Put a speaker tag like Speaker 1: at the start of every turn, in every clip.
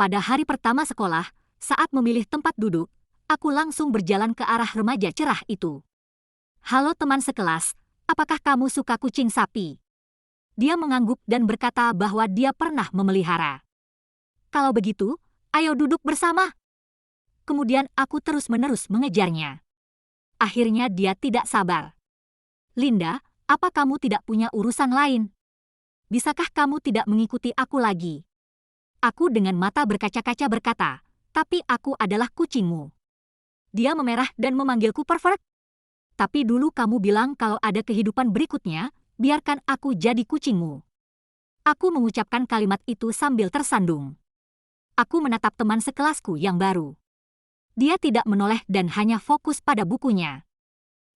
Speaker 1: Pada hari pertama sekolah, saat memilih tempat duduk, aku langsung berjalan ke arah remaja cerah itu. "Halo teman sekelas, apakah kamu suka kucing sapi?" Dia mengangguk dan berkata bahwa dia pernah memelihara. "Kalau begitu, ayo duduk bersama." Kemudian aku terus-menerus mengejarnya. Akhirnya dia tidak sabar. "Linda, apa kamu tidak punya urusan lain? Bisakah kamu tidak mengikuti aku lagi?" Aku dengan mata berkaca-kaca berkata, "Tapi aku adalah kucingmu." Dia memerah dan memanggilku pervert. "Tapi dulu kamu bilang kalau ada kehidupan berikutnya, biarkan aku jadi kucingmu." Aku mengucapkan kalimat itu sambil tersandung. Aku menatap teman sekelasku yang baru. Dia tidak menoleh dan hanya fokus pada bukunya.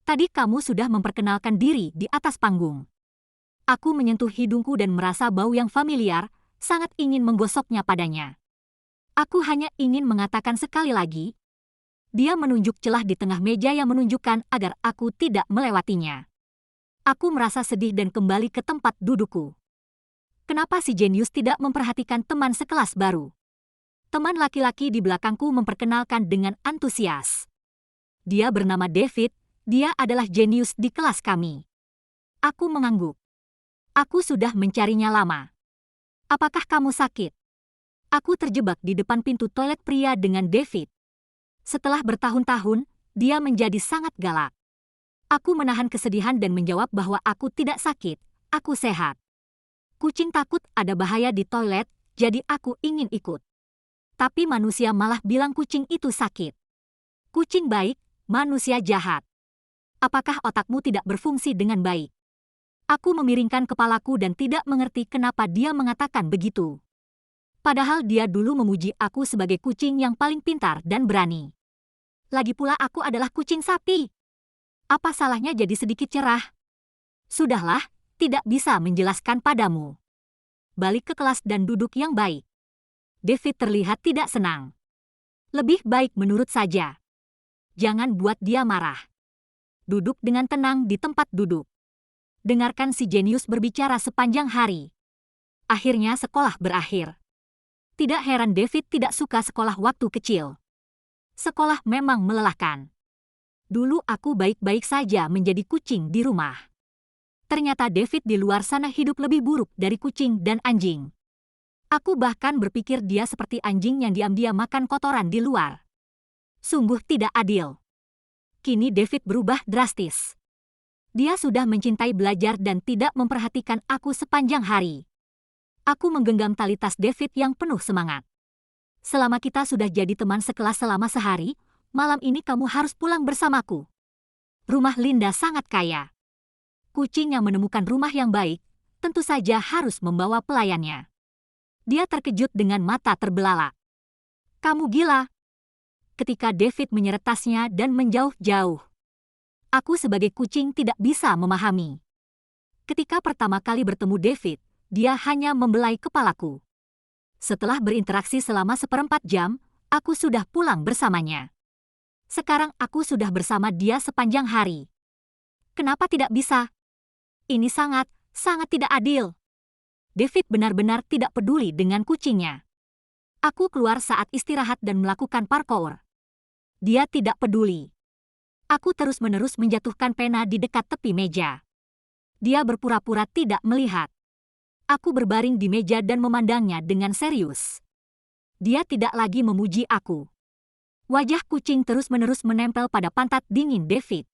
Speaker 1: "Tadi kamu sudah memperkenalkan diri di atas panggung." Aku menyentuh hidungku dan merasa bau yang familiar, sangat ingin menggosoknya padanya. Aku hanya ingin mengatakan sekali lagi. Dia menunjuk celah di tengah meja yang menunjukkan agar aku tidak melewatinya. Aku merasa sedih dan kembali ke tempat dudukku. Kenapa si jenius tidak memperhatikan teman sekelas baru? Teman laki-laki di belakangku memperkenalkan dengan antusias. "Dia bernama David, dia adalah jenius di kelas kami." Aku mengangguk. Aku sudah mencarinya lama. "Apakah kamu sakit?" Aku terjebak di depan pintu toilet pria dengan David. Setelah bertahun-tahun, dia menjadi sangat galak. Aku menahan kesedihan dan menjawab bahwa aku tidak sakit, aku sehat. Kucing takut ada bahaya di toilet, jadi aku ingin ikut. Tapi manusia malah bilang kucing itu sakit. Kucing baik, manusia jahat. Apakah otakmu tidak berfungsi dengan baik? Aku memiringkan kepalaku dan tidak mengerti kenapa dia mengatakan begitu. Padahal dia dulu memuji aku sebagai kucing yang paling pintar dan berani. Lagi pula aku adalah kucing sapi. Apa salahnya jadi sedikit cerah? Sudahlah, tidak bisa menjelaskan padamu. Balik ke kelas dan duduk yang baik. David terlihat tidak senang. "Lebih baik menurut saja. Jangan buat dia marah. Duduk dengan tenang di tempat duduk. Dengarkan si jenius berbicara sepanjang hari." Akhirnya sekolah berakhir. Tidak heran David tidak suka sekolah waktu kecil. Sekolah memang melelahkan. Dulu aku baik-baik saja menjadi kucing di rumah. Ternyata David di luar sana hidup lebih buruk dari kucing dan anjing. Aku bahkan berpikir dia seperti anjing yang diam-diam makan kotoran di luar. Sungguh tidak adil. Kini David berubah drastis. Dia sudah mencintai belajar dan tidak memperhatikan aku sepanjang hari. Aku menggenggam tali tas David yang penuh semangat. "Selama kita sudah jadi teman sekelas selama sehari, malam ini kamu harus pulang bersamaku. Rumah Linda sangat kaya. Kucing yang menemukan rumah yang baik, tentu saja harus membawa pelayannya." Dia terkejut dengan mata terbelalak. "Kamu gila?" Ketika David menyeret tasnya dan menjauh-jauh. Aku sebagai kucing tidak bisa memahami. Ketika pertama kali bertemu David, dia hanya membelai kepalaku. Setelah berinteraksi selama 1/4 jam, aku sudah pulang bersamanya. Sekarang aku sudah bersama dia sepanjang hari. Kenapa tidak bisa? Ini sangat, sangat tidak adil. David benar-benar tidak peduli dengan kucingnya. Aku keluar saat istirahat dan melakukan parkour. Dia tidak peduli. Aku terus-menerus menjatuhkan pena di dekat tepi meja. Dia berpura-pura tidak melihat. Aku berbaring di meja dan memandangnya dengan serius. Dia tidak lagi memuji aku. Wajah kucing terus-menerus menempel pada pantat dingin David.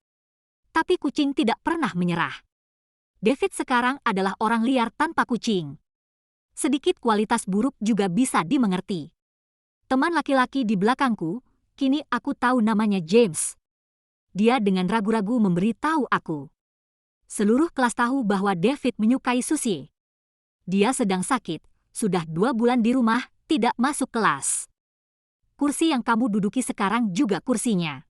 Speaker 1: Tapi kucing tidak pernah menyerah. David sekarang adalah orang liar tanpa kucing. Sedikit kualitas buruk juga bisa dimengerti. Teman laki-laki di belakangku, kini aku tahu namanya James. Dia dengan ragu-ragu memberitahu aku. Seluruh kelas tahu bahwa David menyukai sushi. Dia sedang sakit, sudah 2 bulan di rumah, tidak masuk kelas. Kursi yang kamu duduki sekarang juga kursinya.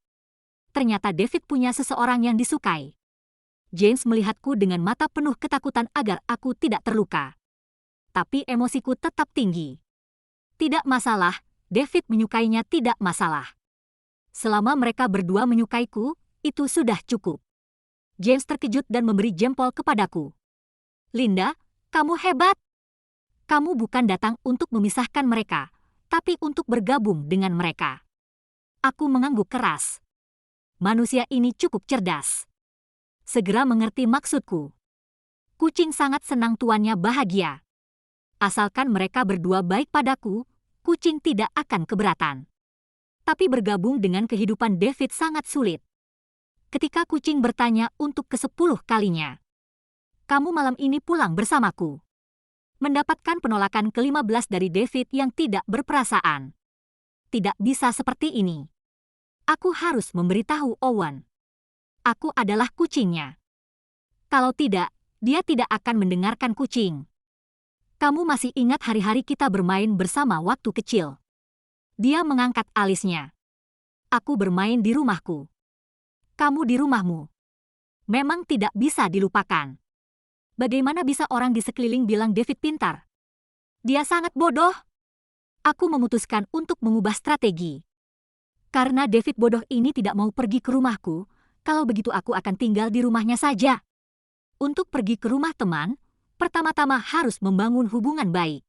Speaker 1: Ternyata David punya seseorang yang disukai. James melihatku dengan mata penuh ketakutan agar aku tidak terluka. Tapi emosiku tetap tinggi. Tidak masalah, David menyukainya tidak masalah. Selama mereka berdua menyukaiku, itu sudah cukup. James terkejut dan memberi jempol kepadaku. "Linda, kamu hebat. Kamu bukan datang untuk memisahkan mereka, tapi untuk bergabung dengan mereka. Aku mengangguk keras. Manusia ini cukup cerdas. Segera mengerti maksudku. Kucing sangat senang tuannya bahagia. Asalkan mereka berdua baik padaku, kucing tidak akan keberatan. Tapi bergabung dengan kehidupan David sangat sulit. Ketika kucing bertanya untuk ke-10 kalinya, "Kamu malam ini pulang bersamaku?" Mendapatkan penolakan ke-15 dari David yang tidak berperasaan. Tidak bisa seperti ini. Aku harus memberitahu Owen. Aku adalah kucingnya. Kalau tidak, dia tidak akan mendengarkan kucing. Kamu masih ingat hari-hari kita bermain bersama waktu kecil? Dia mengangkat alisnya. Aku bermain di rumahku. Kamu di rumahmu. Memang tidak bisa dilupakan. Bagaimana bisa orang di sekeliling bilang David pintar? Dia sangat bodoh. Aku memutuskan untuk mengubah strategi. Karena David bodoh ini tidak mau pergi ke rumahku, kalau begitu aku akan tinggal di rumahnya saja. Untuk pergi ke rumah teman, pertama-tama harus membangun hubungan baik.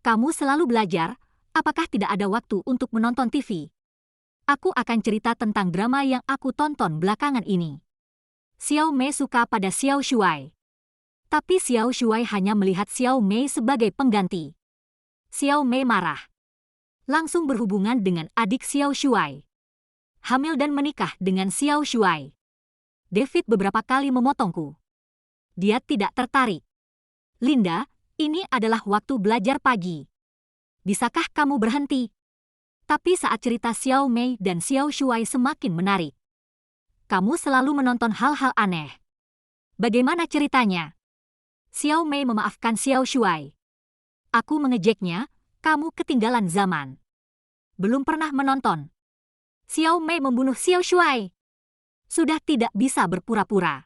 Speaker 1: Kamu selalu belajar, apakah tidak ada waktu untuk menonton TV? Aku akan cerita tentang drama yang aku tonton belakangan ini. Xiao Mei suka pada Xiao Shuai. Tapi Xiao Shuai hanya melihat Xiao Mei sebagai pengganti. Xiao Mei marah. Langsung berhubungan dengan adik Xiao Shuai. Hamil dan menikah dengan Xiao Shuai. David beberapa kali memotongku. Dia tidak tertarik. Linda, ini adalah waktu belajar pagi. Bisakah kamu berhenti? Tapi saat cerita Xiao Mei dan Xiao Shuai semakin menarik. Kamu selalu menonton hal-hal aneh. Bagaimana ceritanya? Xiao Mei memaafkan Xiao Shuai. Aku mengejeknya, kamu ketinggalan zaman. Belum pernah menonton. Xiao Mei membunuh Xiao Shuai. Sudah tidak bisa berpura-pura.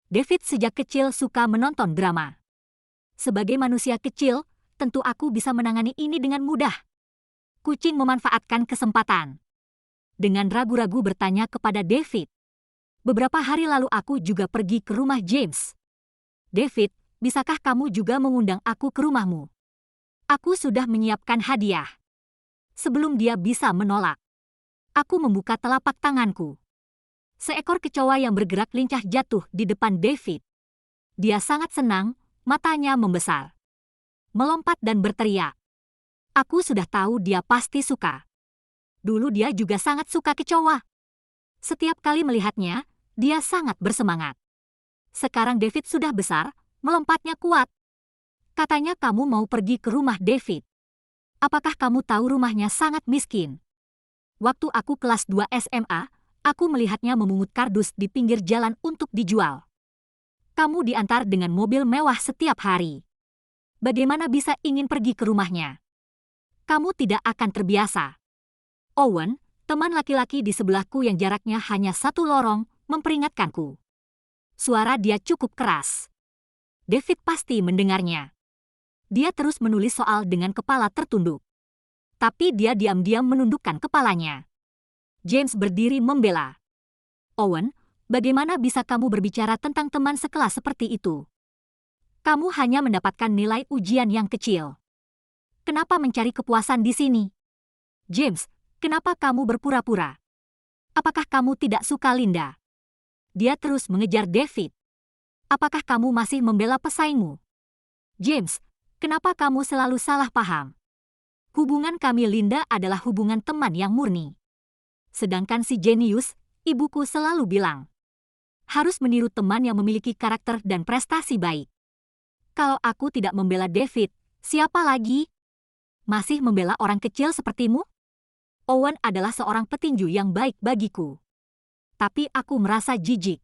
Speaker 1: David sejak kecil suka menonton drama. Sebagai manusia kecil, tentu aku bisa menangani ini dengan mudah. Kucing memanfaatkan kesempatan. Dengan ragu-ragu bertanya kepada David. Beberapa hari lalu aku juga pergi ke rumah James. David, bisakah kamu juga mengundang aku ke rumahmu? Aku sudah menyiapkan hadiah. Sebelum dia bisa menolak, aku membuka telapak tanganku. Seekor kecoa yang bergerak lincah jatuh di depan David. Dia sangat senang, matanya membesar. Melompat dan berteriak. Aku sudah tahu dia pasti suka. Dulu dia juga sangat suka kecoa. Setiap kali melihatnya, dia sangat bersemangat. Sekarang David sudah besar, melompatnya kuat. Katanya kamu mau pergi ke rumah David. Apakah kamu tahu rumahnya sangat miskin? Waktu aku kelas 2 SMA, aku melihatnya memungut kardus di pinggir jalan untuk dijual. Kamu diantar dengan mobil mewah setiap hari. Bagaimana bisa ingin pergi ke rumahnya? Kamu tidak akan terbiasa. Owen, teman laki-laki di sebelahku yang jaraknya hanya satu lorong, memperingatkanku. Suara dia cukup keras. David pasti mendengarnya. Dia terus menulis soal dengan kepala tertunduk. Tapi dia diam-diam menundukkan kepalanya. James berdiri membela. Owen, bagaimana bisa kamu berbicara tentang teman sekelas seperti itu? Kamu hanya mendapatkan nilai ujian yang kecil. Kenapa mencari kepuasan di sini? James, kenapa kamu berpura-pura? Apakah kamu tidak suka Linda? Dia terus mengejar David. Apakah kamu masih membela pesaingmu? James, kenapa kamu selalu salah paham? Hubungan kami Linda adalah hubungan teman yang murni. Sedangkan si jenius, ibuku selalu bilang, harus meniru teman yang memiliki karakter dan prestasi baik. Kalau aku tidak membela David, siapa lagi? Masih membela orang kecil sepertimu? Owen adalah seorang petinju yang baik bagiku. Tapi aku merasa jijik.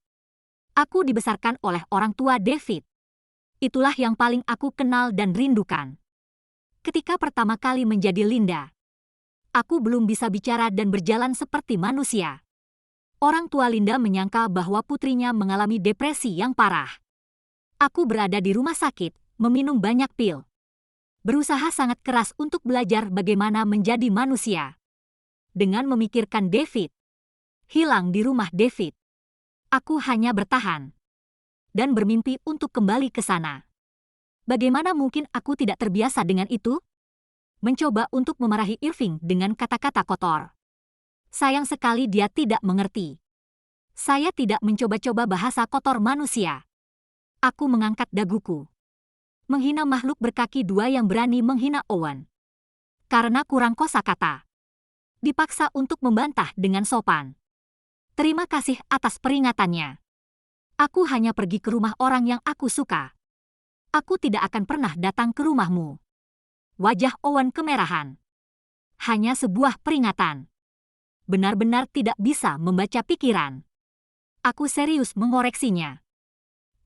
Speaker 1: Aku dibesarkan oleh orang tua David. Itulah yang paling aku kenal dan rindukan. Ketika pertama kali menjadi Linda, aku belum bisa bicara dan berjalan seperti manusia. Orang tua Linda menyangka bahwa putrinya mengalami depresi yang parah. Aku berada di rumah sakit, meminum banyak pil. Berusaha sangat keras untuk belajar bagaimana menjadi manusia. Dengan memikirkan David. Hilang di rumah David. Aku hanya bertahan. Dan bermimpi untuk kembali ke sana. Bagaimana mungkin aku tidak terbiasa dengan itu? mencoba untuk memarahi Irving dengan kata-kata kotor. Sayang sekali dia tidak mengerti. Saya tidak mencoba-coba bahasa kotor manusia. Aku mengangkat daguku. Menghina makhluk berkaki dua yang berani menghina Owen. Karena kurang kosakata. Dipaksa untuk membantah dengan sopan. Terima kasih atas peringatannya. Aku hanya pergi ke rumah orang yang aku suka. Aku tidak akan pernah datang ke rumahmu. Wajah Owen kemerahan. Hanya sebuah peringatan. Benar-benar tidak bisa membaca pikiran. Aku serius mengoreksinya.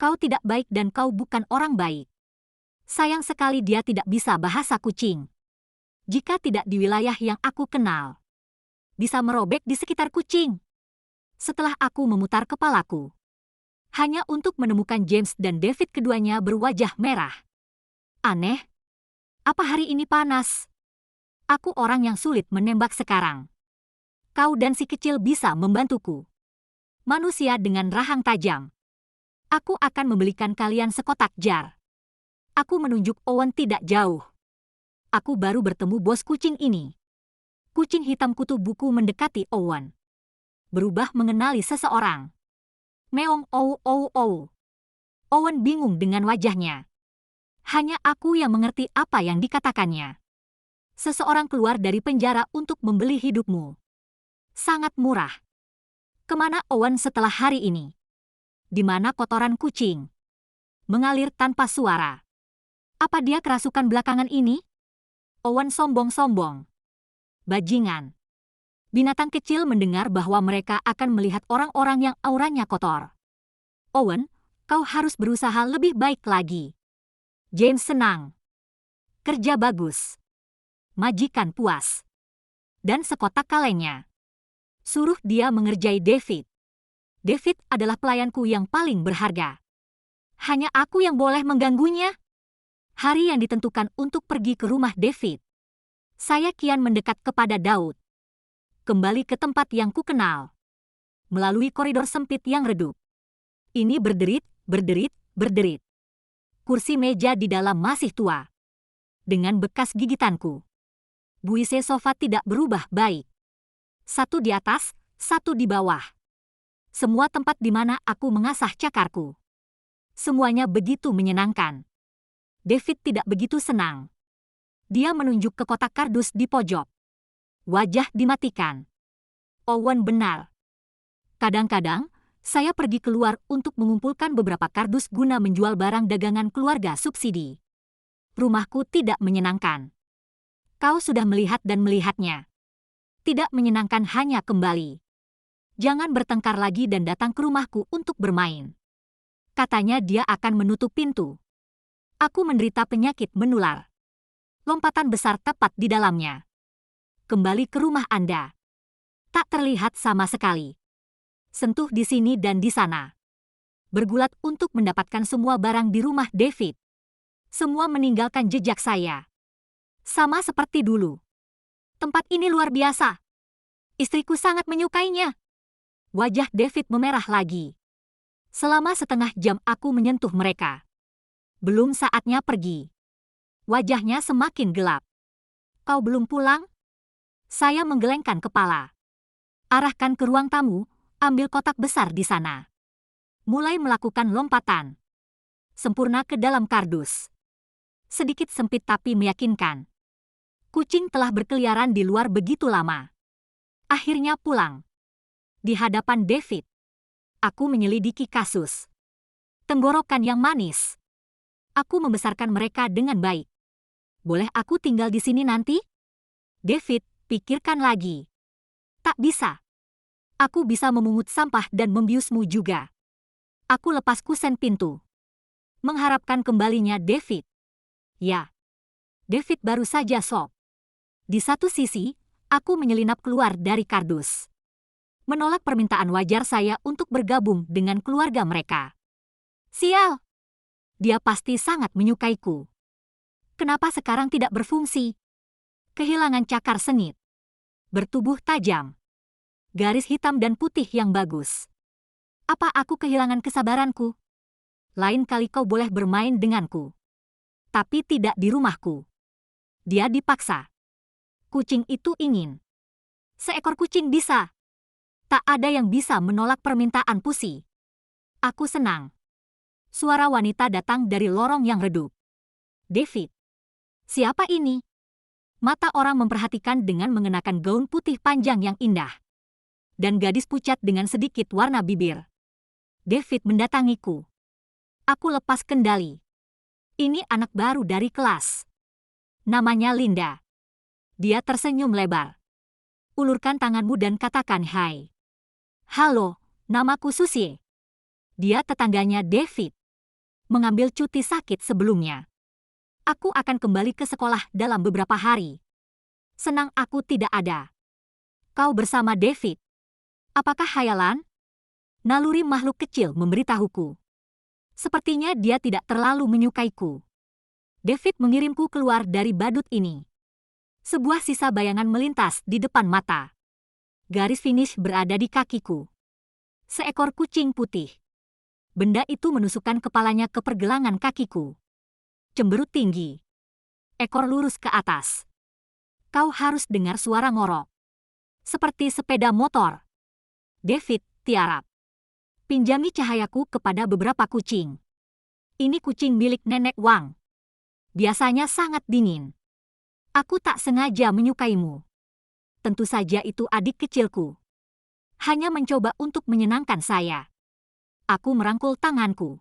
Speaker 1: Kau tidak baik dan kau bukan orang baik. Sayang sekali dia tidak bisa bahasa kucing. Jika tidak di wilayah yang aku kenal. Bisa merobek di sekitar kucing. Setelah aku memutar kepalaku. Hanya untuk menemukan James dan David keduanya berwajah merah. Aneh. Apa hari ini panas? Aku orang yang sulit menembak sekarang. Kau dan si kecil bisa membantuku. Manusia dengan rahang tajam. Aku akan membelikan kalian sekotak jar. Aku menunjuk Owen tidak jauh. Aku baru bertemu bos kucing ini. Kucing hitam kutu buku mendekati Owen. Berubah mengenali seseorang. Meong ou ou ou. Owen bingung dengan wajahnya. Hanya aku yang mengerti apa yang dikatakannya. Seseorang keluar dari penjara untuk membeli hidupmu. Sangat murah. Kemana Owen setelah hari ini? Di mana kotoran kucing? Mengalir tanpa suara. Apa dia kerasukan belakangan ini? Owen sombong-sombong. Bajingan. Binatang kecil mendengar bahwa mereka akan melihat orang-orang yang auranya kotor. Owen, kau harus berusaha lebih baik lagi. James senang. Kerja bagus. Majikan puas. Dan sekotak kalengnya. Suruh dia mengerjai David. David adalah pelayanku yang paling berharga. Hanya aku yang boleh mengganggunya. Hari yang ditentukan untuk pergi ke rumah David. Saya kian mendekat kepada Daud. Kembali ke tempat yang kukenal. Melalui koridor sempit yang redup. Ini berderit, berderit, berderit. Kursi meja di dalam masih tua. Dengan bekas gigitanku. Buise sofa tidak berubah baik. Satu di atas, satu di bawah. Semua tempat di mana aku mengasah cakarku. Semuanya begitu menyenangkan. David tidak begitu senang. Dia menunjuk ke kotak kardus di pojok. Wajah dimatikan. Owen benar. Kadang-kadang, saya pergi keluar untuk mengumpulkan beberapa kardus guna menjual barang dagangan keluarga subsidi. Rumahku tidak menyenangkan. Kau sudah melihat dan melihatnya. Tidak menyenangkan hanya kembali. Jangan bertengkar lagi dan datang ke rumahku untuk bermain. Katanya dia akan menutup pintu. Aku menderita penyakit menular. Lompatan besar tepat di dalamnya. Kembali ke rumah Anda. Tak terlihat sama sekali. Sentuh di sini dan di sana. Bergulat untuk mendapatkan semua barang di rumah David. Semua meninggalkan jejak saya. Sama seperti dulu. Tempat ini luar biasa. Istriku sangat menyukainya. Wajah David memerah lagi. Selama setengah jam aku menyentuh mereka. Belum saatnya pergi. Wajahnya semakin gelap. Kau belum pulang? Saya menggelengkan kepala. Arahkan ke ruang tamu. Ambil kotak besar di sana. Mulai melakukan lompatan. Sempurna ke dalam kardus. Sedikit sempit tapi meyakinkan. Kucing telah berkeliaran di luar begitu lama. Akhirnya pulang. Di hadapan David. Aku menyelidiki kasus. Tenggorokan yang manis. Aku membesarkan mereka dengan baik. Boleh aku tinggal di sini nanti? David, pikirkan lagi. Tak bisa. Aku bisa memungut sampah dan membiusmu juga. Aku lepas kusen pintu. Mengharapkan kembalinya David. Ya. David baru saja sop. Di satu sisi, aku menyelinap keluar dari kardus. Menolak permintaan wajar saya untuk bergabung dengan keluarga mereka. Sial. Dia pasti sangat menyukaiku. Kenapa sekarang tidak berfungsi? Kehilangan cakar sengit. Bertubuh tajam. Garis hitam dan putih yang bagus. Apa aku kehilangan kesabaranku? Lain kali kau boleh bermain denganku. Tapi tidak di rumahku. Dia dipaksa. Kucing itu ingin. Seekor kucing bisa. Tak ada yang bisa menolak permintaan Pusi. Aku senang. Suara wanita datang dari lorong yang redup. David. Siapa ini? Mata orang memperhatikan dengan mengenakan gaun putih panjang yang indah. Dan gadis pucat dengan sedikit warna bibir. David mendatangiku. Aku lepas kendali. Ini anak baru dari kelas. Namanya Linda. Dia tersenyum lebar. Ulurkan tanganmu dan katakan hai. Halo, namaku Susie. Dia tetangganya David. Mengambil cuti sakit sebelumnya. Aku akan kembali ke sekolah dalam beberapa hari. Senang aku tidak ada. Kau bersama David. Apakah khayalan? Naluri makhluk kecil memberitahuku. Sepertinya dia tidak terlalu menyukaiku. David mengirimku keluar dari badut ini. Sebuah sisa bayangan melintas di depan mata. Garis finish berada di kakiku. Seekor kucing putih. Benda itu menusukkan kepalanya ke pergelangan kakiku. Cemberut tinggi. Ekor lurus ke atas. Kau harus dengar suara ngorok. Seperti sepeda motor. David tiarap. Pinjami cahayaku kepada beberapa kucing. Ini kucing milik Nenek Wang. Biasanya sangat dingin. Aku tak sengaja menyukaimu. Tentu saja itu adik kecilku. Hanya mencoba untuk menyenangkan saya. Aku merangkul tanganku.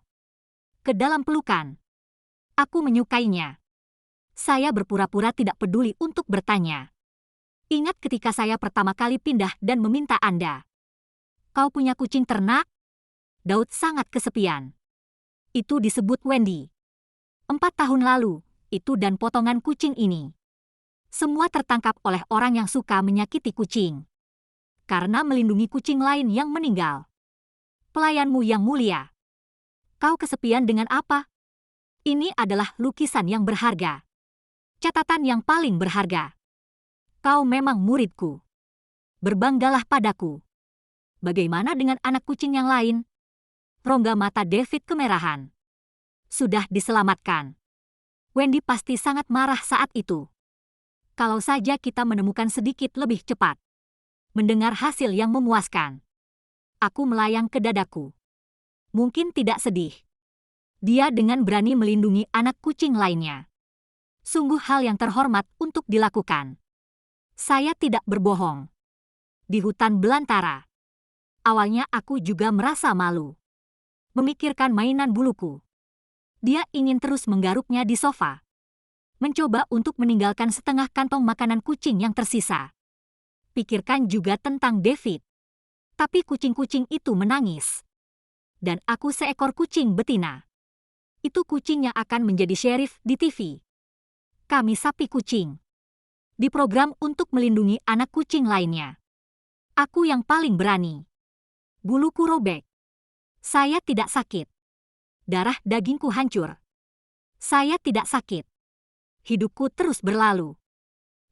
Speaker 1: Ke dalam pelukan. Aku menyukainya. Saya berpura-pura tidak peduli untuk bertanya. Ingat ketika saya pertama kali pindah dan meminta Anda. Kau punya kucing ternak? Daud sangat kesepian. Itu disebut Wendy. 4 tahun lalu, itu dan potongan kucing ini. Semua tertangkap oleh orang yang suka menyakiti kucing. Karena melindungi kucing lain yang meninggal. Pelayanmu yang mulia. Kau kesepian dengan apa? Ini adalah lukisan yang berharga. Catatan yang paling berharga. Kau memang muridku. Berbanggalah padaku. Bagaimana dengan anak kucing yang lain? Rongga mata David kemerahan. Sudah diselamatkan. Wendy pasti sangat marah saat itu. Kalau saja kita menemukan sedikit lebih cepat. Mendengar hasil yang memuaskan. Aku melayang ke dadaku. Mungkin tidak sedih. Dia dengan berani melindungi anak kucing lainnya. Sungguh hal yang terhormat untuk dilakukan. Saya tidak berbohong. Di hutan belantara. Awalnya aku juga merasa malu. Memikirkan mainan buluku. Dia ingin terus menggaruknya di sofa. Mencoba untuk meninggalkan setengah kantong makanan kucing yang tersisa. Pikirkan juga tentang David. Tapi kucing-kucing itu menangis. Dan aku seekor kucing betina. Itu kucing yang akan menjadi sheriff di TV. Kami sapi kucing. Diprogram untuk melindungi anak kucing lainnya. Aku yang paling berani. Buluku robek. Saya tidak sakit. Darah dagingku hancur. Saya tidak sakit. Hidupku terus berlalu.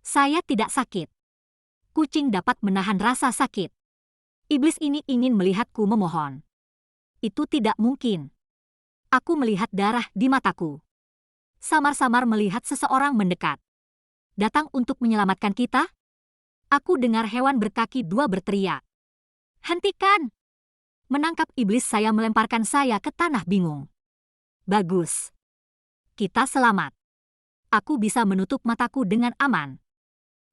Speaker 1: Saya tidak sakit. Kucing dapat menahan rasa sakit. Iblis ini ingin melihatku memohon. Itu tidak mungkin. Aku melihat darah di mataku. Samar-samar melihat seseorang mendekat. Datang untuk menyelamatkan kita? Aku dengar hewan berkaki 2 berteriak. Hentikan! Menangkap iblis saya melemparkan saya ke tanah bingung. Bagus. Kita selamat. Aku bisa menutup mataku dengan aman.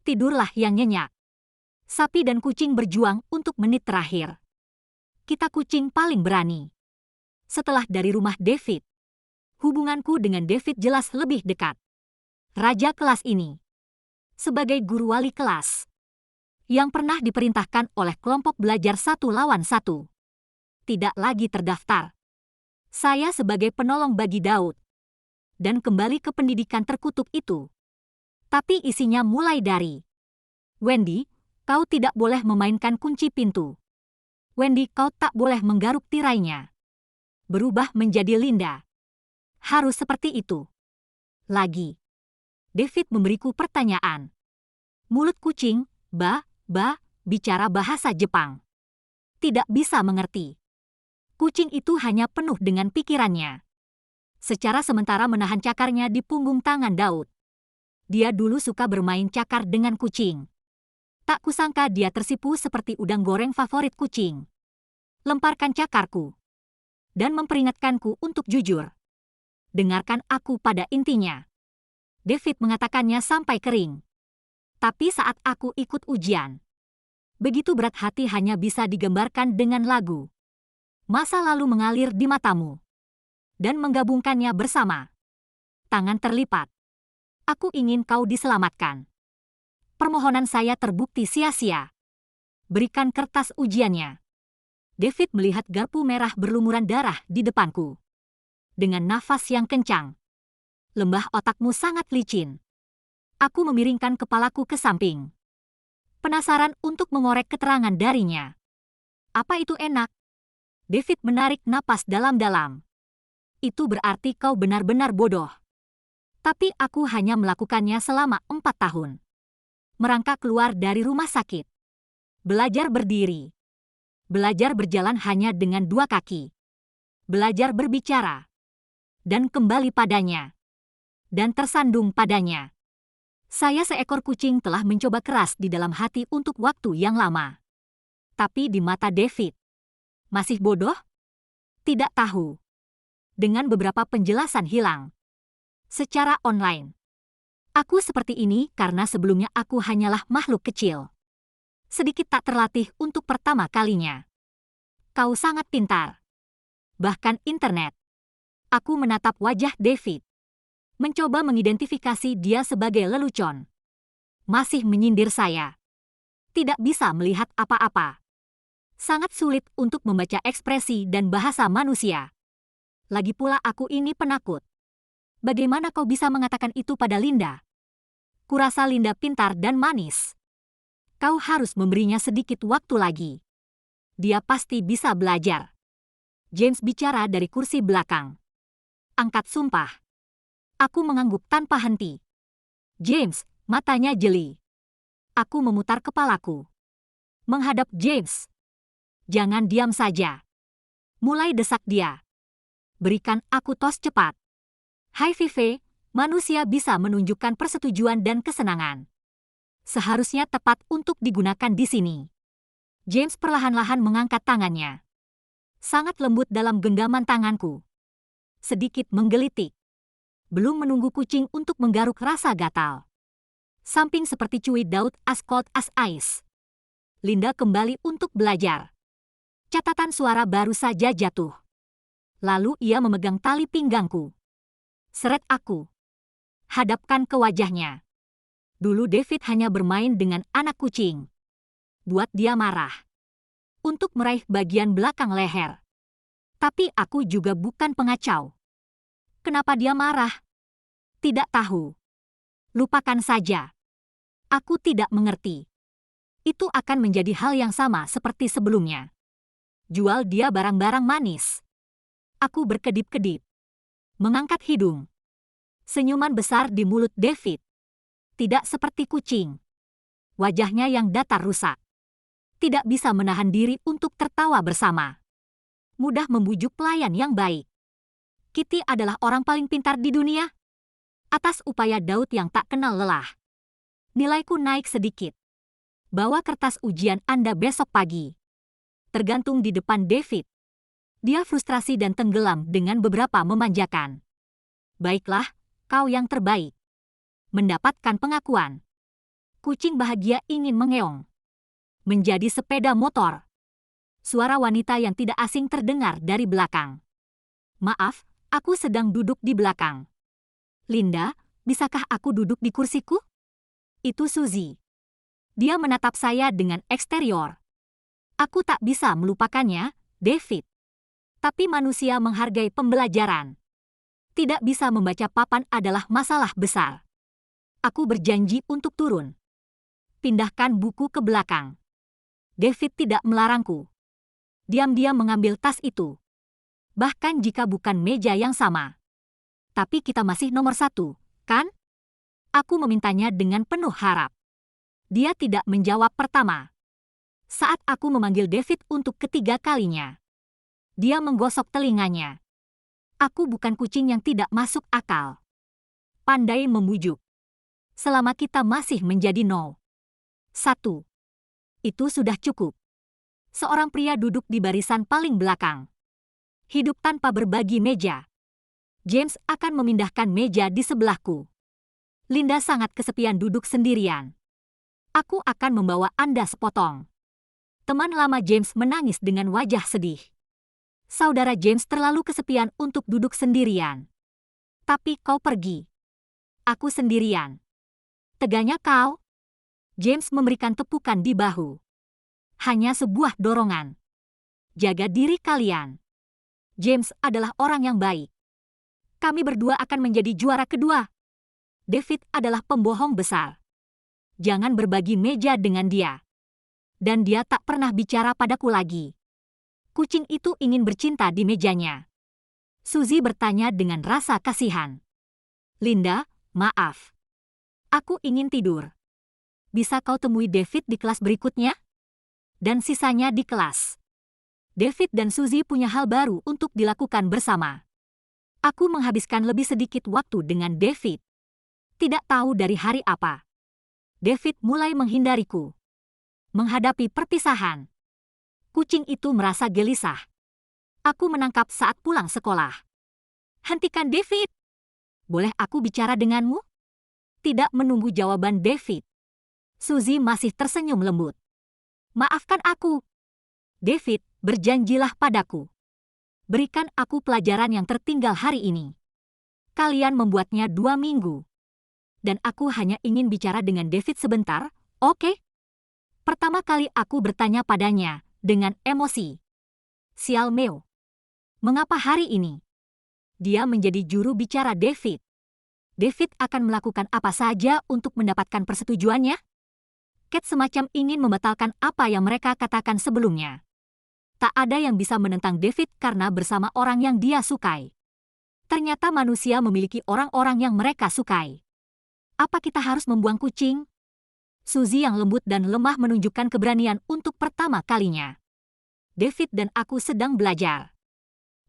Speaker 1: Tidurlah yang nyenyak. Sapi dan kucing berjuang untuk menit terakhir. Kita kucing paling berani. Setelah dari rumah David. Hubunganku dengan David jelas lebih dekat. Raja kelas ini. Sebagai guru wali kelas. Yang pernah diperintahkan oleh kelompok belajar 1 lawan 1. Tidak lagi terdaftar. Saya sebagai penolong bagi Daud. Dan kembali ke pendidikan terkutuk itu. Tapi isinya mulai dari Wendy, kau tidak boleh memainkan kunci pintu. Wendy, kau tak boleh menggaruk tirainya. Berubah menjadi Linda. Harus seperti itu. Lagi. David memberiku pertanyaan. Mulut kucing, bicara bahasa Jepang. Tidak bisa mengerti. Kucing itu hanya penuh dengan pikirannya. Secara sementara menahan cakarnya di punggung tangan Daud. Dia dulu suka bermain cakar dengan kucing. Tak kusangka dia tersipu seperti udang goreng favorit kucing. Lemparkan cakarku. Dan memperingatkanku untuk jujur. Dengarkan aku pada intinya. David mengatakannya sampai kering. Tapi saat aku ikut ujian, begitu berat hati hanya bisa digambarkan dengan lagu. Masa lalu mengalir di matamu. Dan menggabungkannya bersama. Tangan terlipat. Aku ingin kau diselamatkan. Permohonan saya terbukti sia-sia. Berikan kertas ujiannya. David melihat garpu merah berlumuran darah di depanku. Dengan nafas yang kencang. Lembah otakmu sangat licin. Aku memiringkan kepalaku ke samping. Penasaran untuk mengorek keterangan darinya. Apa itu enak? David menarik napas dalam-dalam. Itu berarti kau benar-benar bodoh. Tapi aku hanya melakukannya selama 4 tahun. Merangkak keluar dari rumah sakit. Belajar berdiri. Belajar berjalan hanya dengan 2 kaki. Belajar berbicara. Dan kembali padanya. Dan tersandung padanya. Saya seekor kucing telah mencoba keras di dalam hati untuk waktu yang lama. Tapi di mata David. Masih bodoh? Tidak tahu. Dengan beberapa penjelasan hilang. Secara online. Aku seperti ini karena sebelumnya aku hanyalah makhluk kecil. Sedikit tak terlatih untuk pertama kalinya. Kau sangat pintar. Bahkan internet. Aku menatap wajah David. Mencoba mengidentifikasi dia sebagai lelucon. Masih menyindir saya. Tidak bisa melihat apa-apa. Sangat sulit untuk membaca ekspresi dan bahasa manusia. Lagi pula aku ini penakut. Bagaimana kau bisa mengatakan itu pada Linda? Kurasa Linda pintar dan manis. Kau harus memberinya sedikit waktu lagi. Dia pasti bisa belajar. James bicara dari kursi belakang. Angkat sumpah. Aku mengangguk tanpa henti. James, matanya jeli. Aku memutar kepalaku. Menghadap James. Jangan diam saja. Mulai desak dia. Berikan aku tos cepat. Hai Vive, manusia bisa menunjukkan persetujuan dan kesenangan. Seharusnya tepat untuk digunakan di sini. James perlahan-lahan mengangkat tangannya. Sangat lembut dalam genggaman tanganku. Sedikit menggelitik. Belum menunggu kucing untuk menggaruk rasa gatal. Samping seperti cuy Daud as cold as ice. Linda kembali untuk belajar. Catatan suara baru saja jatuh. Lalu ia memegang tali pinggangku. Seret aku. Hadapkan ke wajahnya. Dulu David hanya bermain dengan anak kucing. Buat dia marah. Untuk meraih bagian belakang leher. Tapi aku juga bukan pengacau. Kenapa dia marah? Tidak tahu. Lupakan saja. Aku tidak mengerti. Itu akan menjadi hal yang sama seperti sebelumnya. Jual dia barang-barang manis. Aku berkedip-kedip. Mengangkat hidung. Senyuman besar di mulut David. Tidak seperti kucing. Wajahnya yang datar rusak. Tidak bisa menahan diri untuk tertawa bersama. Mudah membujuk pelayan yang baik. Kitty adalah orang paling pintar di dunia. Atas upaya Daud yang tak kenal lelah. Nilaiku naik sedikit. Bawa kertas ujian Anda besok pagi. Tergantung di depan David. Dia frustrasi dan tenggelam dengan beberapa memanjakan. Baiklah, kau yang terbaik. Mendapatkan pengakuan. Kucing bahagia ingin mengeong. Menjadi sepeda motor. Suara wanita yang tidak asing terdengar dari belakang. Maaf, aku sedang duduk di belakang. Linda, bisakah aku duduk di kursiku? Itu Suzy. Dia menatap saya dengan eksterior. Aku tak bisa melupakannya, David. Tapi manusia menghargai pembelajaran. Tidak bisa membaca papan adalah masalah besar. Aku berjanji untuk turun. Pindahkan buku ke belakang. David tidak melarangku. Diam-diam mengambil tas itu. Bahkan jika bukan meja yang sama. Tapi kita masih nomor 1, kan? Aku memintanya dengan penuh harap. Dia tidak menjawab pertama. Saat aku memanggil David untuk ketiga kalinya. Dia menggosok telinganya. Aku bukan kucing yang tidak masuk akal. Pandai membujuk. selama kita masih menjadi 0-1. Itu sudah cukup. Seorang pria duduk di barisan paling belakang. Hidup tanpa berbagi meja. James akan memindahkan meja di sebelahku. Linda sangat kesepian duduk sendirian. Aku akan membawa Anda sepotong. Teman lama James menangis dengan wajah sedih. Saudara James terlalu kesepian untuk duduk sendirian. Tapi kau pergi. Aku sendirian. Teganya kau? James memberikan tepukan di bahu. Hanya sebuah dorongan. Jaga diri kalian. James adalah orang yang baik. Kami berdua akan menjadi juara kedua. David adalah pembohong besar. Jangan berbagi meja dengan dia. Dan dia tak pernah bicara padaku lagi. Kucing itu ingin bercinta di mejanya. Suzy bertanya dengan rasa kasihan. Linda, maaf. Aku ingin tidur. Bisa kau temui David di kelas berikutnya? Dan sisanya di kelas. David dan Suzy punya hal baru untuk dilakukan bersama. Aku menghabiskan lebih sedikit waktu dengan David. Tidak tahu dari hari apa. David mulai menghindariku. Menghadapi perpisahan. Kucing itu merasa gelisah. Aku menangkap saat pulang sekolah. Hentikan David. Boleh aku bicara denganmu? Tidak menunggu jawaban David. Suzy masih tersenyum lembut. Maafkan aku. David, berjanjilah padaku. Berikan aku pelajaran yang tertinggal hari ini. Kalian membuatnya 2 minggu. Dan aku hanya ingin bicara dengan David sebentar, oke? Pertama kali aku bertanya padanya, dengan emosi. Sial Meo. Mengapa hari ini? Dia menjadi juru bicara David. David akan melakukan apa saja untuk mendapatkan persetujuannya? Cat semacam ingin membatalkan apa yang mereka katakan sebelumnya. Tak ada yang bisa menentang David karena bersama orang yang dia sukai. Ternyata manusia memiliki orang-orang yang mereka sukai. Apa kita harus membuang kucing? Suzy yang lembut dan lemah menunjukkan keberanian untuk pertama kalinya. David dan aku sedang belajar.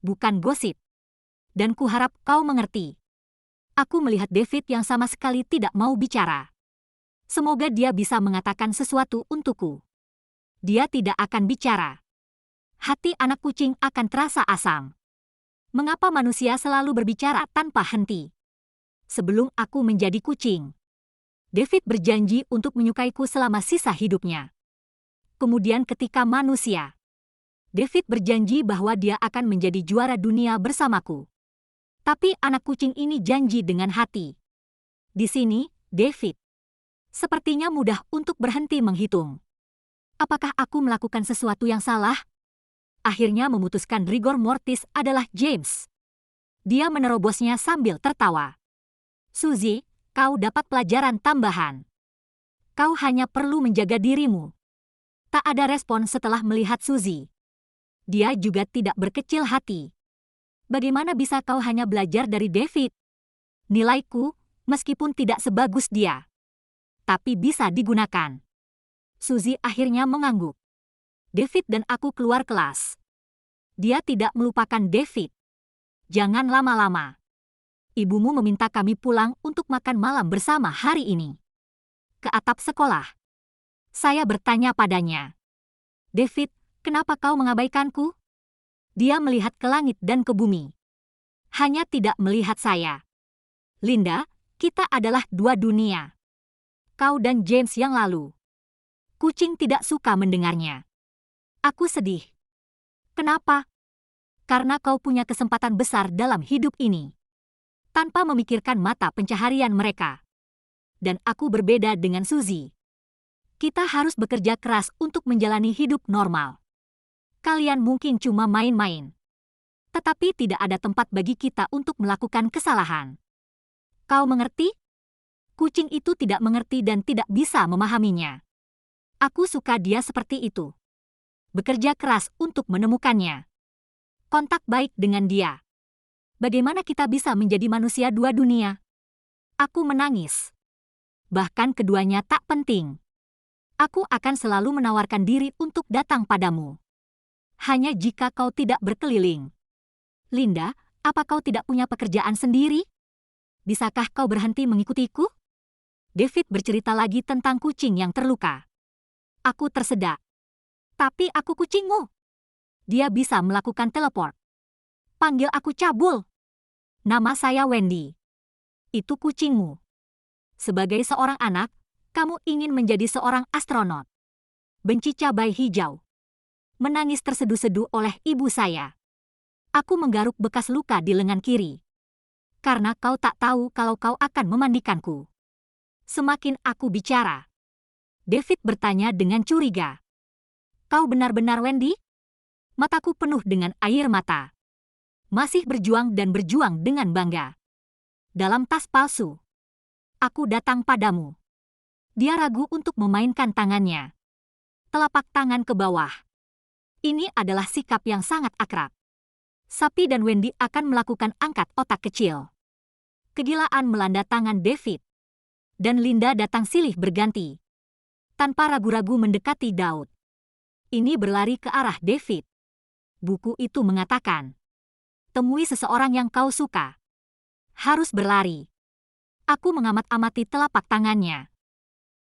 Speaker 1: Bukan gosip. Dan kuharap kau mengerti. Aku melihat David yang sama sekali tidak mau bicara. Semoga dia bisa mengatakan sesuatu untukku. Dia tidak akan bicara. Hati anak kucing akan terasa asam. Mengapa manusia selalu berbicara tanpa henti? Sebelum aku menjadi kucing, David berjanji untuk menyukaiku selama sisa hidupnya. Kemudian ketika manusia, David berjanji bahwa dia akan menjadi juara dunia bersamaku. Tapi anak kucing ini janji dengan hati. Di sini, David. Sepertinya mudah untuk berhenti menghitung. Apakah aku melakukan sesuatu yang salah? Akhirnya memutuskan rigor mortis adalah James. Dia menerobosnya sambil tertawa. Suzy, kau dapat pelajaran tambahan. Kau hanya perlu menjaga dirimu. Tak ada respon setelah melihat Suzy. Dia juga tidak berkecil hati. Bagaimana bisa kau hanya belajar dari David? Nilaiku, meskipun tidak sebagus dia, tapi bisa digunakan. Suzy akhirnya mengangguk. David dan aku keluar kelas. Dia tidak melupakan David. Jangan lama-lama. Ibumu meminta kami pulang untuk makan malam bersama hari ini. Ke atap sekolah. Saya bertanya padanya. David, kenapa kau mengabaikanku? Dia melihat ke langit dan ke bumi. Hanya tidak melihat saya. Linda, kita adalah 2 dunia. Kau dan James yang lalu. Kucing tidak suka mendengarnya. Aku sedih. Kenapa? Karena kau punya kesempatan besar dalam hidup ini. Tanpa memikirkan mata pencaharian mereka. Dan aku berbeda dengan Suzy. Kita harus bekerja keras untuk menjalani hidup normal. Kalian mungkin cuma main-main. Tetapi tidak ada tempat bagi kita untuk melakukan kesalahan. Kau mengerti? Kucing itu tidak mengerti dan tidak bisa memahaminya. Aku suka dia seperti itu. Bekerja keras untuk menemukannya. Kontak baik dengan dia. Bagaimana kita bisa menjadi manusia 2 dunia? Aku menangis. Bahkan keduanya tak penting. Aku akan selalu menawarkan diri untuk datang padamu. Hanya jika kau tidak berkeliling. Linda, apa kau tidak punya pekerjaan sendiri? Bisakah kau berhenti mengikutiku? David bercerita lagi tentang kucing yang terluka. Aku tersedak. Tapi aku kucingmu. Dia bisa melakukan teleport. Panggil aku Cabul. Nama saya Wendy. Itu kucingmu. Sebagai seorang anak, kamu ingin menjadi seorang astronot. Benci cabai hijau. Menangis terseduh-seduh oleh ibu saya. Aku menggaruk bekas luka di lengan kiri. Karena kau tak tahu kalau kau akan memandikanku. Semakin aku bicara, David bertanya dengan curiga. Kau benar-benar Wendy? Mataku penuh dengan air mata. Masih berjuang dan berjuang dengan bangga. Dalam tas palsu. Aku datang padamu. Dia ragu untuk memainkan tangannya. Telapak tangan ke bawah. Ini adalah sikap yang sangat akrab. Sapi dan Wendy akan melakukan angkat otak kecil. Kegilaan melanda tangan David. Dan Linda datang silih berganti. Tanpa ragu-ragu mendekati Daud. Ini berlari ke arah David. Buku itu mengatakan, temui seseorang yang kau suka. Harus berlari. Aku mengamat-amati telapak tangannya.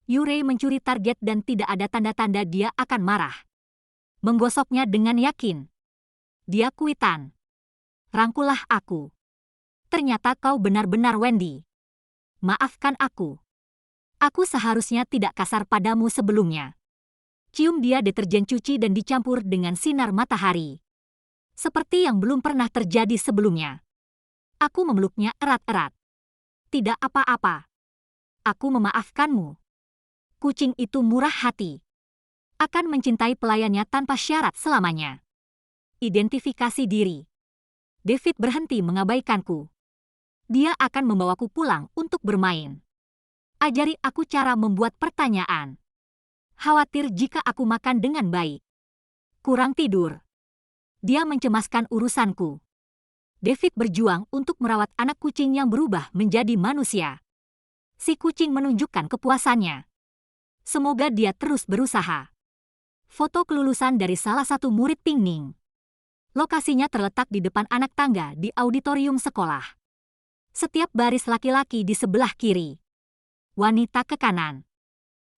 Speaker 1: Yurei mencuri target dan tidak ada tanda-tanda dia akan marah. Menggosoknya dengan yakin. Dia kuitan. Rangkulah aku. Ternyata kau benar-benar Wendy. Maafkan aku. Aku seharusnya tidak kasar padamu sebelumnya. Cium dia deterjen cuci dan dicampur dengan sinar matahari. Seperti yang belum pernah terjadi sebelumnya. Aku memeluknya erat-erat. Tidak apa-apa. Aku memaafkanmu. Kucing itu murah hati. Akan mencintai pelayannya tanpa syarat selamanya. Identifikasi diri. David berhenti mengabaikanku. Dia akan membawaku pulang untuk bermain. Ajari aku cara membuat pertanyaan. Khawatir jika aku makan dengan baik. Kurang tidur. Dia mencemaskan urusanku. David berjuang untuk merawat anak kucing yang berubah menjadi manusia. Si kucing menunjukkan kepuasannya. Semoga dia terus berusaha. Foto kelulusan dari salah satu murid Pingning. Lokasinya terletak di depan anak tangga di auditorium sekolah. Setiap baris laki-laki di sebelah kiri. Wanita ke kanan.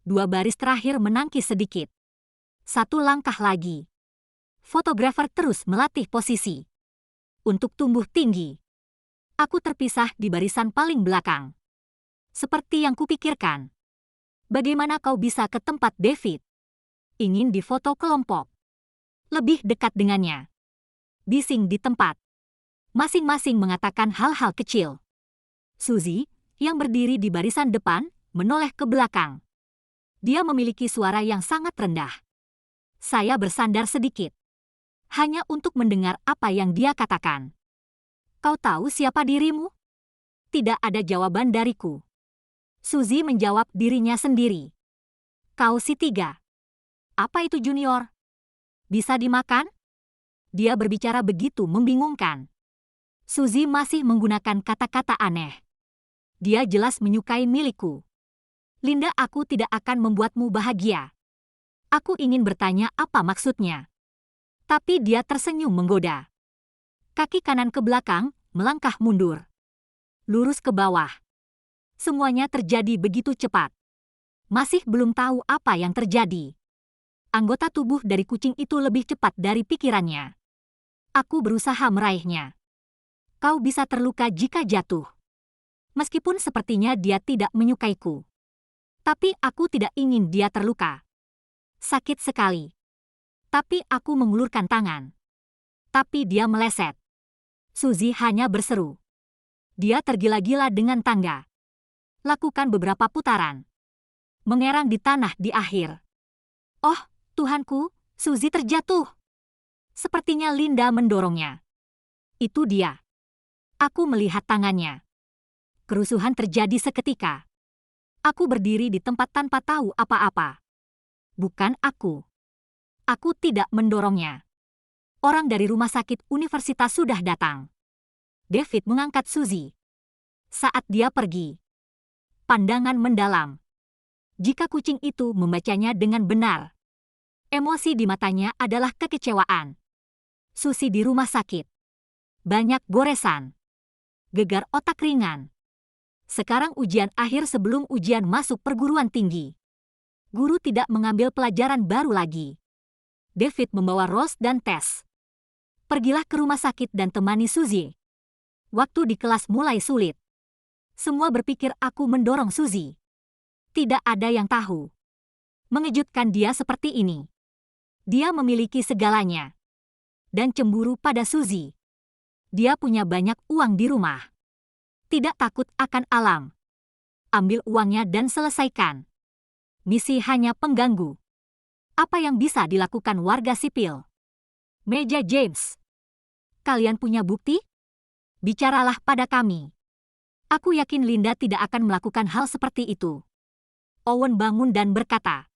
Speaker 1: 2 baris terakhir menangkis sedikit. 1 langkah lagi. Fotografer terus melatih posisi. Untuk tumbuh tinggi. Aku terpisah di barisan paling belakang. Seperti yang kupikirkan. Bagaimana kau bisa ke tempat David? Ingin difoto kelompok. Lebih dekat dengannya. Bising di tempat. Masing-masing mengatakan hal-hal kecil. Suzy, yang berdiri di barisan depan, menoleh ke belakang. Dia memiliki suara yang sangat rendah. Saya bersandar sedikit. Hanya untuk mendengar apa yang dia katakan. Kau tahu siapa dirimu? Tidak ada jawaban dariku. Suzy menjawab dirinya sendiri. Kau si 3. Apa itu junior? Bisa dimakan? Dia berbicara begitu membingungkan. Suzy masih menggunakan kata-kata aneh. Dia jelas menyukai milikku. Linda, aku tidak akan membuatmu bahagia. Aku ingin bertanya apa maksudnya. Tapi dia tersenyum menggoda. Kaki kanan ke belakang, melangkah mundur. Lurus ke bawah. Semuanya terjadi begitu cepat. Masih belum tahu apa yang terjadi. Anggota tubuh dari kucing itu lebih cepat dari pikirannya. Aku berusaha meraihnya. Kau bisa terluka jika jatuh. Meskipun sepertinya dia tidak menyukaiku. Tapi aku tidak ingin dia terluka. Sakit sekali. Tapi aku mengulurkan tangan. Tapi dia meleset. Suzy hanya berseru. Dia tergila-gila dengan tangga. Lakukan beberapa putaran. Mengerang di tanah di akhir. Oh, Tuhanku, Suzy terjatuh. Sepertinya Linda mendorongnya. Itu dia. Aku melihat tangannya. Kerusuhan terjadi seketika. Aku berdiri di tempat tanpa tahu apa-apa. Bukan aku. Aku tidak mendorongnya. Orang dari rumah sakit universitas sudah datang. David mengangkat Suzy. Saat dia pergi. Pandangan mendalam. Jika kucing itu membacanya dengan benar. Emosi di matanya adalah kekecewaan. Suzy di rumah sakit. Banyak goresan. Gegar otak ringan. Sekarang ujian akhir sebelum ujian masuk perguruan tinggi. Guru tidak mengambil pelajaran baru lagi. David membawa Rose dan Tess. Pergilah ke rumah sakit dan temani Suzy. Waktu di kelas mulai sulit. Semua berpikir aku mendorong Suzy. Tidak ada yang tahu. Mengejutkan dia seperti ini. Dia memiliki segalanya. Dan cemburu pada Suzy. Dia punya banyak uang di rumah. Tidak takut akan alam. Ambil uangnya dan selesaikan. Misi hanya pengganggu. Apa yang bisa dilakukan warga sipil? Meja James. Kalian punya bukti? Bicaralah pada kami. Aku yakin Linda tidak akan melakukan hal seperti itu. Owen bangun dan berkata.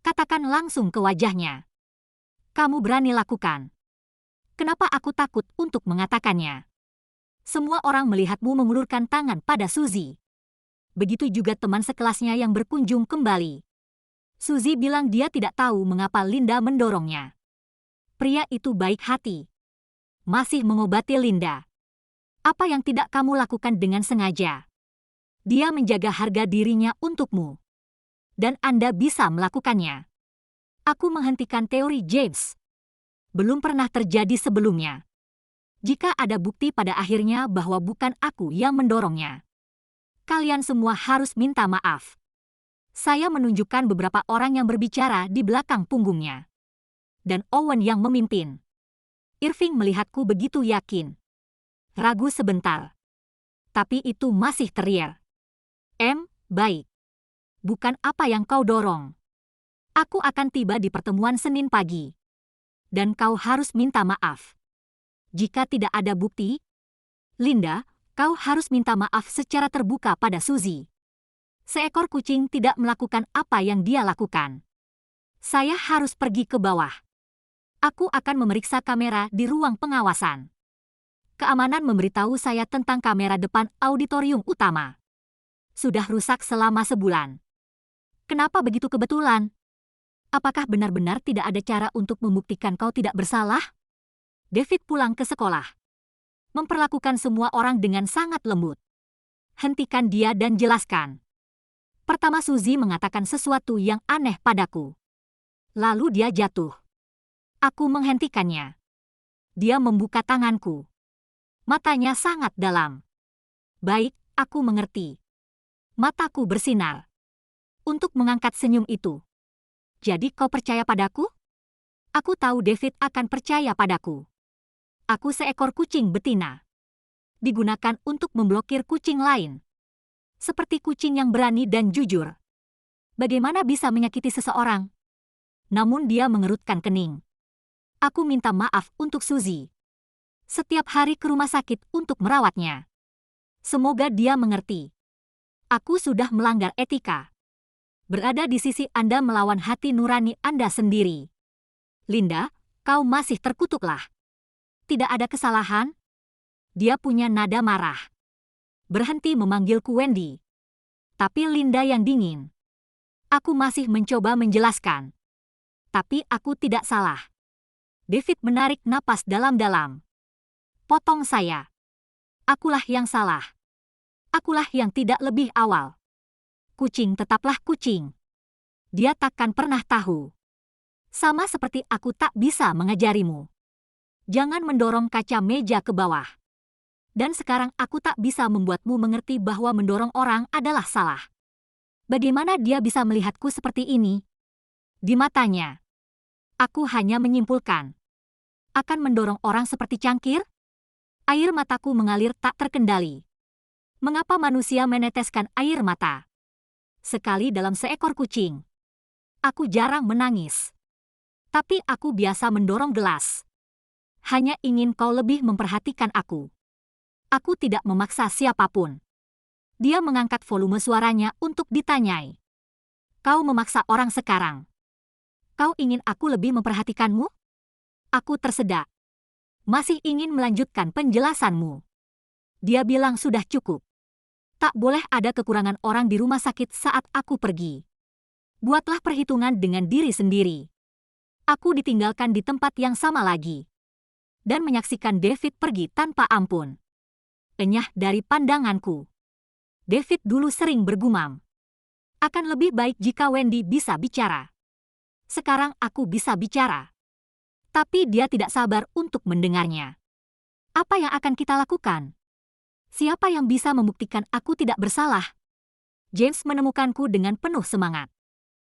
Speaker 1: Katakan langsung ke wajahnya. Kamu berani lakukan. Kenapa aku takut untuk mengatakannya? Semua orang melihatmu mengulurkan tangan pada Suzy. Begitu juga teman sekelasnya yang berkunjung kembali. Suzy bilang dia tidak tahu mengapa Linda mendorongnya. Pria itu baik hati. Masih mengobati Linda. Apa yang tidak kamu lakukan dengan sengaja? Dia menjaga harga dirinya untukmu. Dan Anda bisa melakukannya. Aku menghentikan teori James. Belum pernah terjadi sebelumnya. Jika ada bukti pada akhirnya bahwa bukan aku yang mendorongnya. Kalian semua harus minta maaf. Saya menunjukkan beberapa orang yang berbicara di belakang punggungnya. Dan Owen yang memimpin. Irving melihatku begitu yakin. Ragu sebentar. Tapi itu masih teriak. Baik. Bukan apa yang kau dorong. Aku akan tiba di pertemuan Senin pagi. Dan kau harus minta maaf. Jika tidak ada bukti, Linda, kau harus minta maaf secara terbuka pada Suzy. Seekor kucing tidak melakukan apa yang dia lakukan. Saya harus pergi ke bawah. Aku akan memeriksa kamera di ruang pengawasan. Keamanan memberitahu saya tentang kamera depan auditorium utama. Sudah rusak selama sebulan. Kenapa begitu kebetulan? Apakah benar-benar tidak ada cara untuk membuktikan kau tidak bersalah? David pulang ke sekolah. Memperlakukan semua orang dengan sangat lembut. Hentikan dia dan jelaskan. Pertama Suzy mengatakan sesuatu yang aneh padaku. Lalu dia jatuh. Aku menghentikannya. Dia membuka tanganku. Matanya sangat dalam. Baik, aku mengerti. Mataku bersinar. Untuk mengangkat senyum itu. Jadi kau percaya padaku? Aku tahu David akan percaya padaku. Aku seekor kucing betina. Digunakan untuk memblokir kucing lain. Seperti kucing yang berani dan jujur. Bagaimana bisa menyakiti seseorang? Namun dia mengerutkan kening. Aku minta maaf untuk Suzy. Setiap hari ke rumah sakit untuk merawatnya. Semoga dia mengerti. Aku sudah melanggar etika. Berada di sisi Anda melawan hati nurani Anda sendiri. Linda, kau masih terkutuklah. Tidak ada kesalahan? Dia punya nada marah. Berhenti memanggilku Wendy. Tapi Linda yang dingin. Aku masih mencoba menjelaskan. Tapi aku tidak salah. David menarik napas dalam-dalam. Potong saya. Akulah yang salah. Akulah yang tidak lebih awal. Kucing tetaplah kucing. Dia takkan pernah tahu. Sama seperti aku tak bisa mengajarimu. Jangan mendorong kaca meja ke bawah. Dan sekarang aku tak bisa membuatmu mengerti bahwa mendorong orang adalah salah. Bagaimana dia bisa melihatku seperti ini? Di matanya. Aku hanya menyimpulkan. Akan mendorong orang seperti cangkir? Air mataku mengalir tak terkendali. Mengapa manusia meneteskan air mata? Sekali dalam seekor kucing. Aku jarang menangis. Tapi aku biasa mendorong gelas. Hanya ingin kau lebih memperhatikan aku. Aku tidak memaksa siapapun. Dia mengangkat volume suaranya untuk ditanyai. Kau memaksa orang sekarang. Kau ingin aku lebih memperhatikanmu? Aku tersedak. Masih ingin melanjutkan penjelasanmu. Dia bilang sudah cukup. Tak boleh ada kekurangan orang di rumah sakit saat aku pergi. Buatlah perhitungan dengan diri sendiri. Aku ditinggalkan di tempat yang sama lagi. Dan menyaksikan David pergi tanpa ampun. Enyah dari pandanganku. David dulu sering bergumam. Akan lebih baik jika Wendy bisa bicara. Sekarang aku bisa bicara. Tapi dia tidak sabar untuk mendengarnya. Apa yang akan kita lakukan? Siapa yang bisa membuktikan aku tidak bersalah? James menemukanku dengan penuh semangat.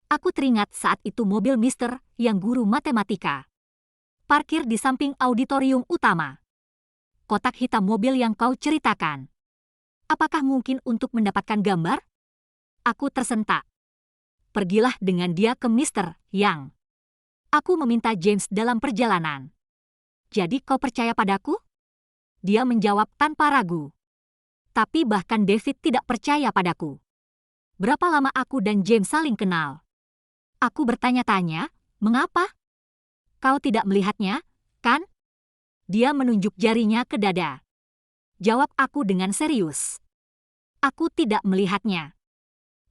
Speaker 1: Aku teringat saat itu mobil Mister yang guru matematika. Parkir di samping auditorium utama. Kotak hitam mobil yang kau ceritakan. Apakah mungkin untuk mendapatkan gambar? Aku tersentak. Pergilah dengan dia ke Mister Yang. Aku meminta James dalam perjalanan. Jadi kau percaya padaku? Dia menjawab tanpa ragu. Tapi bahkan David tidak percaya padaku. Berapa lama aku dan James saling kenal? Aku bertanya-tanya, mengapa? Kau tidak melihatnya, kan? Dia menunjuk jarinya ke dada. Jawab aku dengan serius. Aku tidak melihatnya.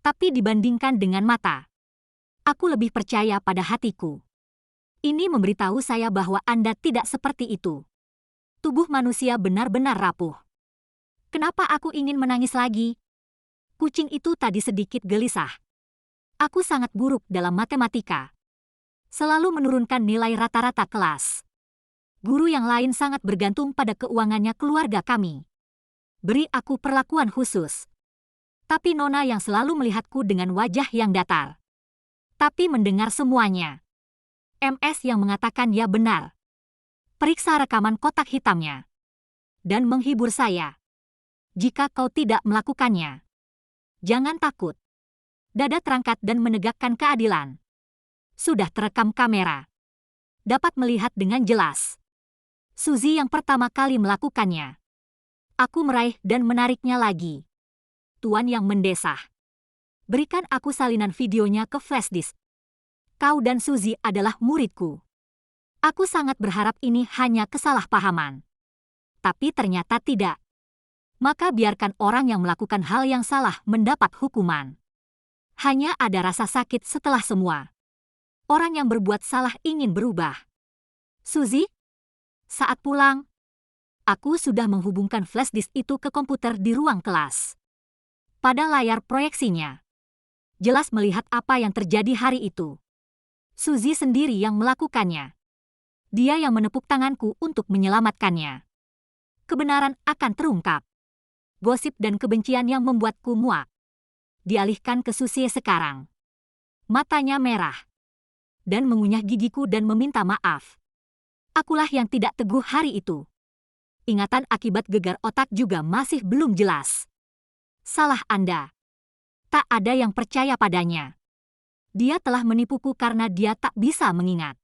Speaker 1: Tapi dibandingkan dengan mata, aku lebih percaya pada hatiku. Ini memberitahu saya bahwa Anda tidak seperti itu. Tubuh manusia benar-benar rapuh. Kenapa aku ingin menangis lagi? Kucing itu tadi sedikit gelisah. Aku sangat buruk dalam matematika. Selalu menurunkan nilai rata-rata kelas. Guru yang lain sangat bergantung pada keuangannya keluarga kami. Beri aku perlakuan khusus. Tapi Nona yang selalu melihatku dengan wajah yang datar. Tapi mendengar semuanya. MS yang mengatakan ya benar. Periksa rekaman kotak hitamnya. Dan menghibur saya. Jika kau tidak melakukannya. Jangan takut. Dada terangkat dan menegakkan keadilan. Sudah terekam kamera. Dapat melihat dengan jelas. Suzy yang pertama kali melakukannya. Aku meraih dan menariknya lagi. Tuan yang mendesah. Berikan aku salinan videonya ke flash disk. Kau dan Suzy adalah muridku. Aku sangat berharap ini hanya kesalahpahaman. Tapi ternyata tidak. Maka biarkan orang yang melakukan hal yang salah mendapat hukuman. Hanya ada rasa sakit setelah semua. Orang yang berbuat salah ingin berubah. Suzy? Saat pulang, aku sudah menghubungkan flash disk itu ke komputer di ruang kelas. Pada layar proyeksinya, jelas melihat apa yang terjadi hari itu. Suzy sendiri yang melakukannya. Dia yang menepuk tanganku untuk menyelamatkannya. Kebenaran akan terungkap. Gosip dan kebencian yang membuatku muak. Dialihkan ke Suzy sekarang. Matanya merah. Dan mengunyah gigiku dan meminta maaf. Akulah yang tidak teguh hari itu. Ingatan akibat gegar otak juga masih belum jelas. Salah Anda. Tak ada yang percaya padanya. Dia telah menipuku karena dia tak bisa mengingat.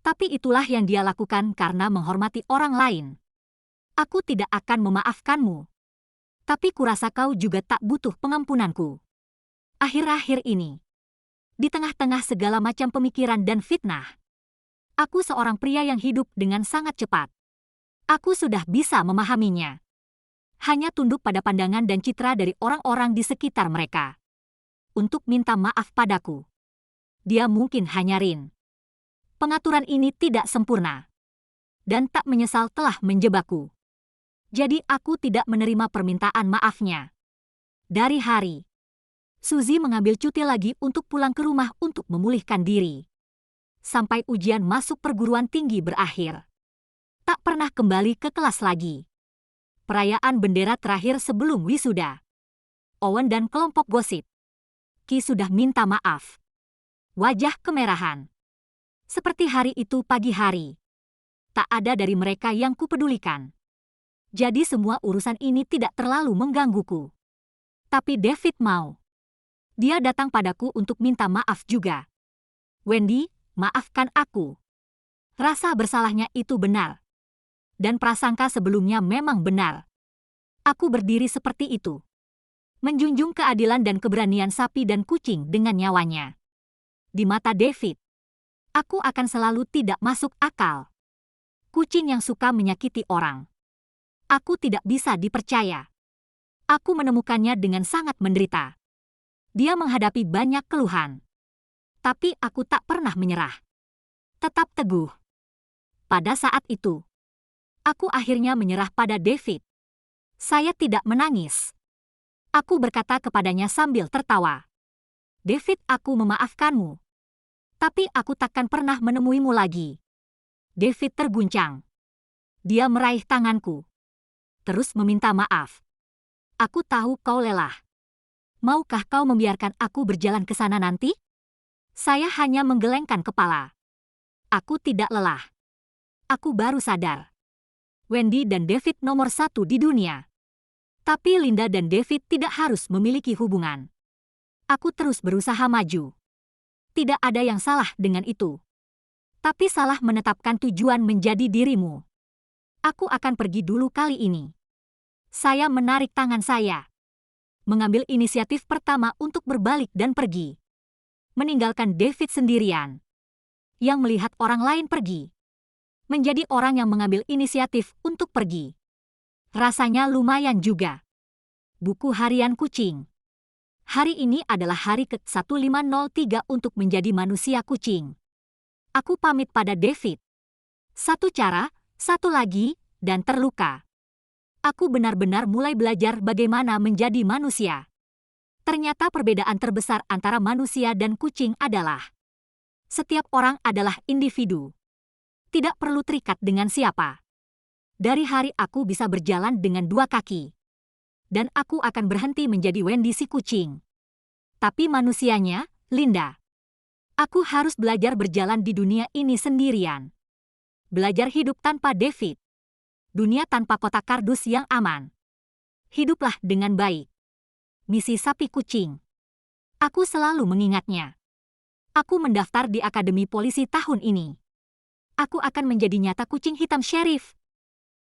Speaker 1: Tapi itulah yang dia lakukan karena menghormati orang lain. Aku tidak akan memaafkanmu. Tapi kurasa kau juga tak butuh pengampunanku. Akhir-akhir ini, di tengah-tengah segala macam pemikiran dan fitnah, aku seorang pria yang hidup dengan sangat cepat. Aku sudah bisa memahaminya. Hanya tunduk pada pandangan dan citra dari orang-orang di sekitar mereka. Untuk minta maaf padaku. Dia mungkin hanya Rin. Pengaturan ini tidak sempurna. Dan tak menyesal telah menjebakku. Jadi aku tidak menerima permintaan maafnya. Dari hari, Suzy mengambil cuti lagi untuk pulang ke rumah untuk memulihkan diri. Sampai ujian masuk perguruan tinggi berakhir. Tak pernah kembali ke kelas lagi. Perayaan bendera terakhir sebelum wisuda. Owen dan kelompok gosip. Ki sudah minta maaf. Wajah kemerahan. Seperti hari itu pagi hari. Tak ada dari mereka yang kupedulikan. Jadi semua urusan ini tidak terlalu menggangguku. Tapi David mau. Dia datang padaku untuk minta maaf juga. Wendy, maafkan aku. Rasa bersalahnya itu benar. Dan prasangka sebelumnya memang benar. Aku berdiri seperti itu. Menjunjung keadilan dan keberanian sapi dan kucing dengan nyawanya. Di mata David, aku akan selalu tidak masuk akal. Kucing yang suka menyakiti orang. Aku tidak bisa dipercaya. Aku menemukannya dengan sangat menderita. Dia menghadapi banyak keluhan. Tapi aku tak pernah menyerah. Tetap teguh. Pada saat itu, aku akhirnya menyerah pada David. Saya tidak menangis. Aku berkata kepadanya sambil tertawa. David, aku memaafkanmu. Tapi aku takkan pernah menemuimu lagi. David terguncang. Dia meraih tanganku. Terus meminta maaf. Aku tahu kau lelah. Maukah kau membiarkan aku berjalan ke sana nanti? Saya hanya menggelengkan kepala. Aku tidak lelah. Aku baru sadar. Wendy dan David nomor satu di dunia. Tapi Linda dan David tidak harus memiliki hubungan. Aku terus berusaha maju. Tidak ada yang salah dengan itu. Tapi salah menetapkan tujuan menjadi dirimu. Aku akan pergi dulu kali ini. Saya menarik tangan saya. Mengambil inisiatif pertama untuk berbalik dan pergi. Meninggalkan David sendirian. Yang melihat orang lain pergi. Menjadi orang yang mengambil inisiatif untuk pergi. Rasanya lumayan juga. Buku harian kucing. Hari ini adalah hari ke-1503 untuk menjadi manusia kucing. Aku pamit pada David. Satu cara, satu lagi, dan terluka. Aku benar-benar mulai belajar bagaimana menjadi manusia. Ternyata perbedaan terbesar antara manusia dan kucing adalah setiap orang adalah individu. Tidak perlu terikat dengan siapa. Dari hari aku bisa berjalan dengan dua kaki. Dan aku akan berhenti menjadi Wendy si kucing. Tapi manusianya, Linda. Aku harus belajar berjalan di dunia ini sendirian. Belajar hidup tanpa David. Dunia tanpa kotak kardus yang aman. Hiduplah dengan baik. Misi sapi kucing. Aku selalu mengingatnya. Aku mendaftar di Akademi Polisi tahun ini. Aku akan menjadi nyata kucing hitam sheriff.